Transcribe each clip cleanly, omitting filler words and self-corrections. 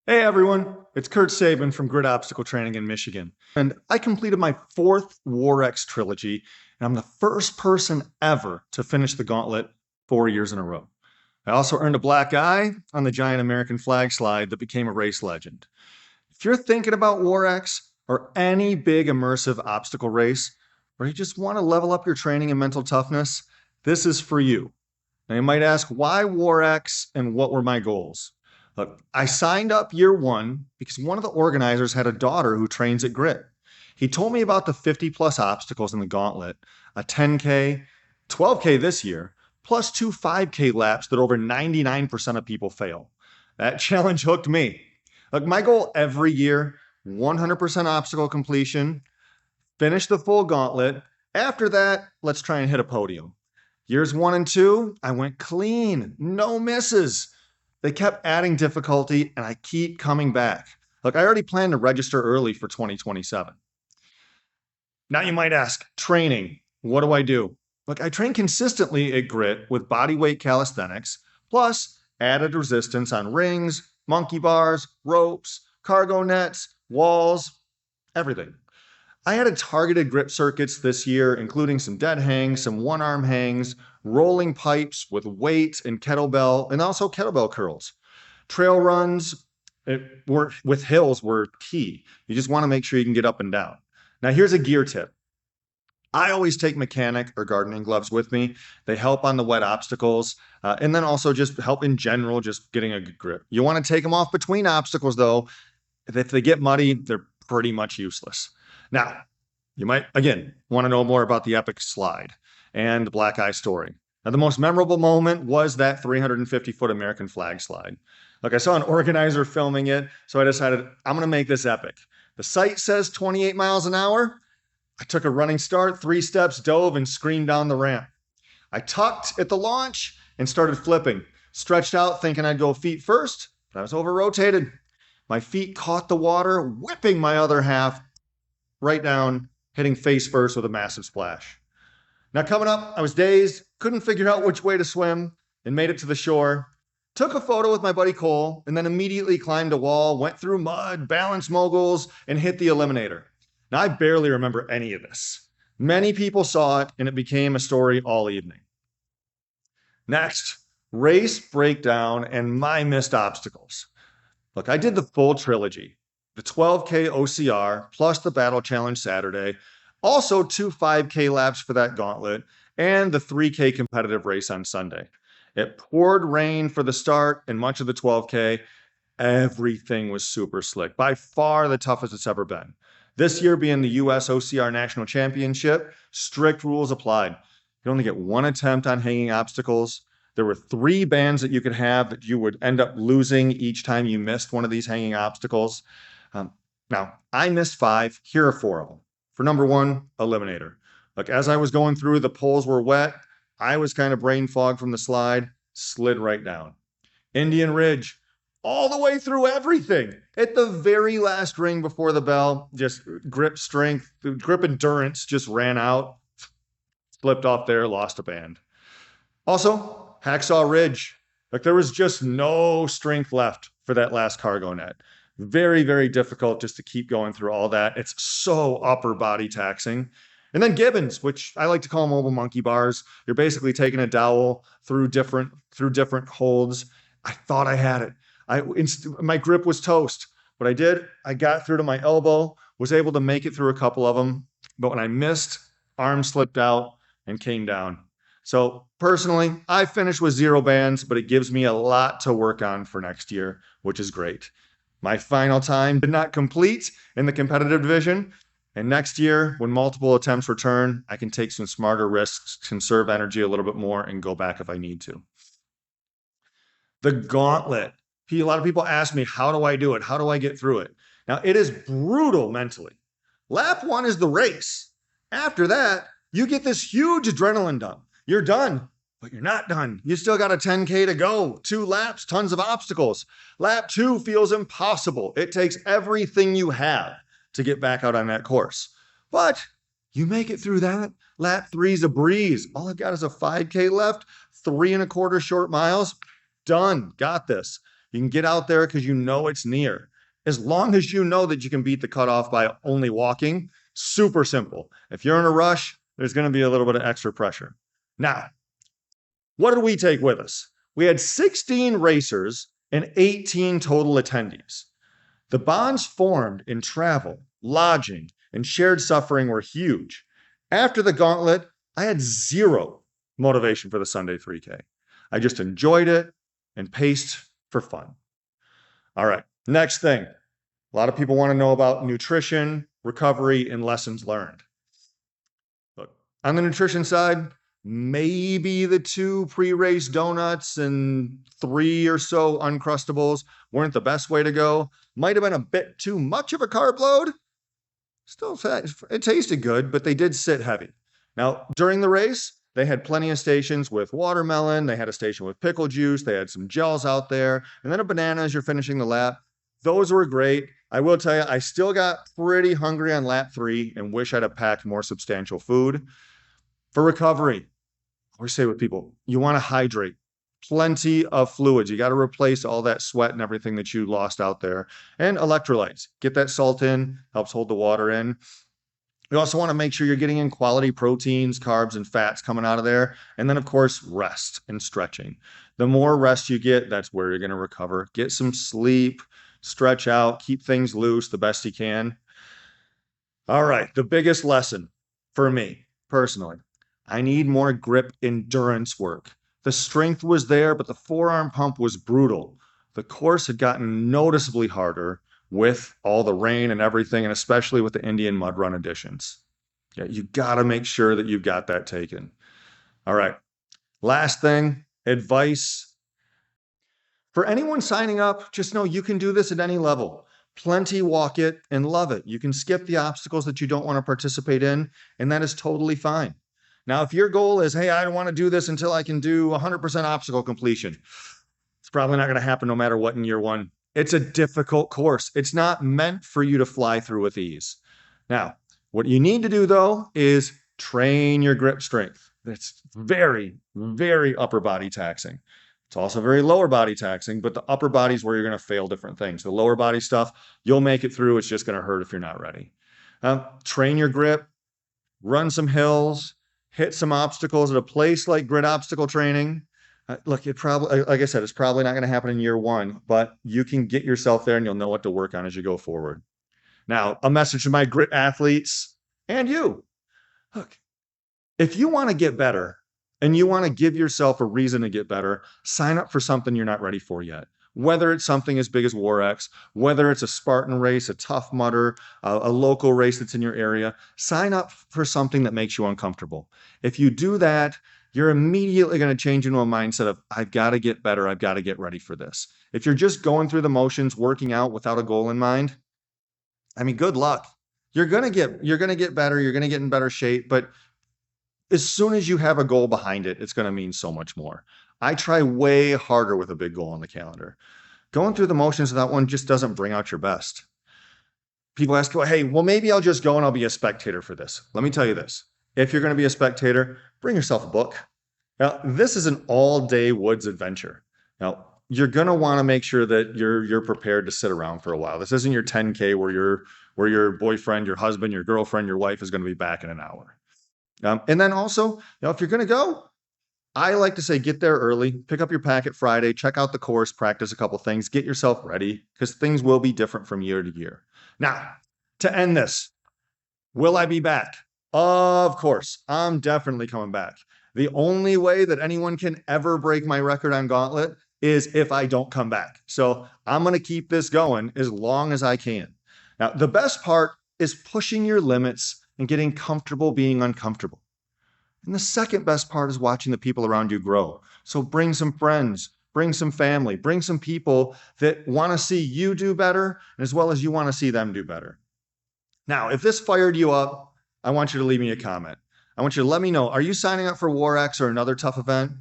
Hey everyone, it's Kurt Saban from Grid Obstacle Training in Michigan. And I completed my fourth War-X Trilogy, and I'm the first person ever to finish the gauntlet 4 years in a row. I also earned a black eye on the giant American flag slide that became a race legend. If you're thinking about War-X or any big immersive obstacle race, or you just want to level up your training and mental toughness, this is for you. Now you might ask, why War-X and what were my goals? Look, I signed up year one because one of the organizers had a daughter who trains at Grit. He told me about the 50 plus obstacles in the gauntlet, a 10K, 12K this year, plus two 5K laps that over 99% of people fail. That challenge hooked me. Look, my goal every year, 100% obstacle completion, finish the full gauntlet. After that, let's try and hit a podium. Years 1 and 2, I went clean, no misses. They kept adding difficulty, and I keep coming back. Look, I already plan to register early for 2027. Now you might ask, training, what do I do? Look, I train consistently at Grit with bodyweight calisthenics, plus added resistance on rings, monkey bars, ropes, cargo nets, walls, everything. I added targeted grip circuits this year, including some dead hangs, some one-arm hangs, rolling pipes with weight and kettlebell, and also kettlebell curls. Trail runs with hills were key. You just want to make sure you can get up and down. Now, here's a gear tip. I always take mechanic or gardening gloves with me. They help on the wet obstacles, and then also just help in general, just getting a good grip. You want to take them off between obstacles, though. If they get muddy, they're pretty much useless. Now, you might, again, want to know more about the epic slide and the black eye story. Now, the most memorable moment was that 350-foot American flag slide. Like, I saw an organizer filming it, so I decided I'm going to make this epic. The site says 28 miles an hour. I took a running start, 3 steps, dove, and screamed down the ramp. I tucked at the launch and started flipping. Stretched out, thinking I'd go feet first, but I was over-rotated. My feet caught the water, whipping my other half right down, hitting face first with a massive splash. Now, coming up, I was dazed, couldn't figure out which way to swim, and made it to the shore. Took a photo with my buddy Cole, and then immediately climbed a wall, went through mud, balance moguls, and hit the Eliminator. Now, I barely remember any of this. Many people saw it, and it became a story all evening. Next, race breakdown and my missed obstacles. Look, I did the full trilogy, the 12K OCR plus the Battle Challenge Saturday, also 2 5K laps for that gauntlet, and the 3K competitive race on Sunday. It poured rain for the start and much of the 12K. Everything was super slick, by far the toughest it's ever been. This year being the US OCR National Championship, strict rules applied. You only get 1 attempt on hanging obstacles. There were 3 bands that you could have that you would end up losing each time you missed one of these hanging obstacles. Now, I missed 5. Here are 4 of them. For number 1, Eliminator. Look, as I was going through, the poles were wet. I was kind of brain fogged from the slide, slid right down. Indian Ridge, all the way through everything. At the very last ring before the bell, just grip strength, grip endurance just ran out. Slipped off there, lost a band. Also, Hacksaw Ridge. Like, there was just no strength left for that last cargo net. Very, very difficult just to keep going through all that. It's so upper body taxing. And then Gibbons, which I like to call mobile monkey bars. You're basically taking a dowel through different holds. I thought I had it. My grip was toast. What I did, I got through to my elbow, was able to make it through a couple of them. But when I missed, arm slipped out and came down. So personally, I finished with 0 bands, but it gives me a lot to work on for next year, which is great. My final time did not complete in the competitive division. And next year, when multiple attempts return, I can take some smarter risks, conserve energy a little bit more, and go back if I need to. The gauntlet. A lot of people ask me, how do I do it? How do I get through it? Now, it is brutal mentally. Lap 1 is the race. After that, you get this huge adrenaline dump. You're done, but you're not done. You still got a 10K to go, 2 laps, tons of obstacles. Lap 2 feels impossible. It takes everything you have to get back out on that course. But you make it through that. Lap 3's a breeze. All I've got is a 5K left, 3 1/4 short miles. Done. Got this. You can get out there because you know it's near. As long as you know that you can beat the cutoff by only walking, super simple. If you're in a rush, there's going to be a little bit of extra pressure. Now, what did we take with us? We had 16 racers and 18 total attendees. The bonds formed in travel, lodging, and shared suffering were huge. After the gauntlet, I had zero motivation for the Sunday 3K. I just enjoyed it and paced for fun. All right, next thing. A lot of people want to know about nutrition, recovery, and lessons learned. Look, on the nutrition side, maybe the 2 pre-race donuts and 3 or so Uncrustables weren't the best way to go. Might have been a bit too much of a carb load. Still, it tasted good, but they did sit heavy. Now, during the race, they had plenty of stations with watermelon. They had a station with pickle juice. They had some gels out there, and then a banana as you're finishing the lap. Those were great. I will tell you, I still got pretty hungry on lap 3 and wish I'd have packed more substantial food. For recovery, I always say with people, you want to hydrate. Plenty of fluids. You got to replace all that sweat and everything that you lost out there. And electrolytes. Get that salt in, helps hold the water in. You also want to make sure you're getting in quality proteins, carbs, and fats coming out of there. And then, of course, rest and stretching. The more rest you get, that's where you're going to recover. Get some sleep, stretch out, keep things loose the best you can. All right, the biggest lesson for me, personally, I need more grip endurance work. The strength was there, but the forearm pump was brutal. The course had gotten noticeably harder with all the rain and everything, and especially with the Indian Mud Run additions. Yeah, you got to make sure that you've got that taken. All right. Last thing, advice. For anyone signing up, just know you can do this at any level. Plenty walk it and love it. You can skip the obstacles that you don't want to participate in, and that is totally fine. Now, if your goal is, hey, I don't want to do this until I can do 100% obstacle completion, it's probably not going to happen no matter what in year 1. It's a difficult course. It's not meant for you to fly through with ease. Now, what you need to do, though, is train your grip strength. It's very, very upper body taxing. It's also very lower body taxing, but the upper body is where you're going to fail different things. The lower body stuff, you'll make it through. It's just going to hurt if you're not ready. Train your grip, run some hills, hit some obstacles at a place like grid obstacle training. Look, it probably, like I said, it's probably not going to happen in year 1, but you can get yourself there and you'll know what to work on as you go forward. Now, a message to my grit athletes and you. Look, if you want to get better and you want to give yourself a reason to get better, sign up for something you're not ready for yet. Whether it's something as big as War-X, whether it's a Spartan race, a Tough Mudder, a local race that's in your area, sign up for something that makes you uncomfortable. If you do that, you're immediately going to change into a mindset of, I've got to get better. I've got to get ready for this. If you're just going through the motions, working out without a goal in mind, I mean, good luck. You're going to get better. You're going to get in better shape. But as soon as you have a goal behind it, it's going to mean so much more. I try way harder with a big goal on the calendar. Going through the motions of that one just doesn't bring out your best. People ask, well, hey, well, maybe I'll just go and I'll be a spectator for this. Let me tell you this. If you're going to be a spectator, bring yourself a book. Now, this is an all-day woods adventure. Now, you're going to want to make sure that you're prepared to sit around for a while. This isn't your 10K where your boyfriend, your husband, your girlfriend, your wife is going to be back in an hour. And then also, if you're going to go, I like to say get there early, pick up your packet Friday, check out the course, practice a couple things, get yourself ready, because things will be different from year to year. Now, to end this, will I be back? Of course, I'm definitely coming back. The only way that anyone can ever break my record on Gauntlet is if I don't come back. So I'm going to keep this going as long as I can. Now, the best part is pushing your limits and getting comfortable being uncomfortable. And the second best part is watching the people around you grow. So bring some friends, bring some family, bring some people that want to see you do better, as well as you want to see them do better. Now, if this fired you up, I want you to leave me a comment. I want you to let me know, are you signing up for War-X or another tough event?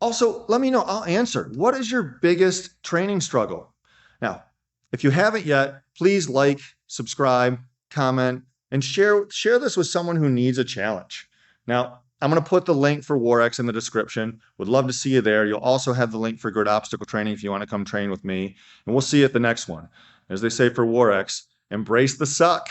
Also, let me know, I'll answer. What is your biggest training struggle? Now, if you haven't yet, please like, subscribe, comment, and share this with someone who needs a challenge. Now, I'm going to put the link for War-X in the description. Would love to see you there. You'll also have the link for Grid Obstacle Training if you want to come train with me. And we'll see you at the next one. As they say for War-X, embrace the suck.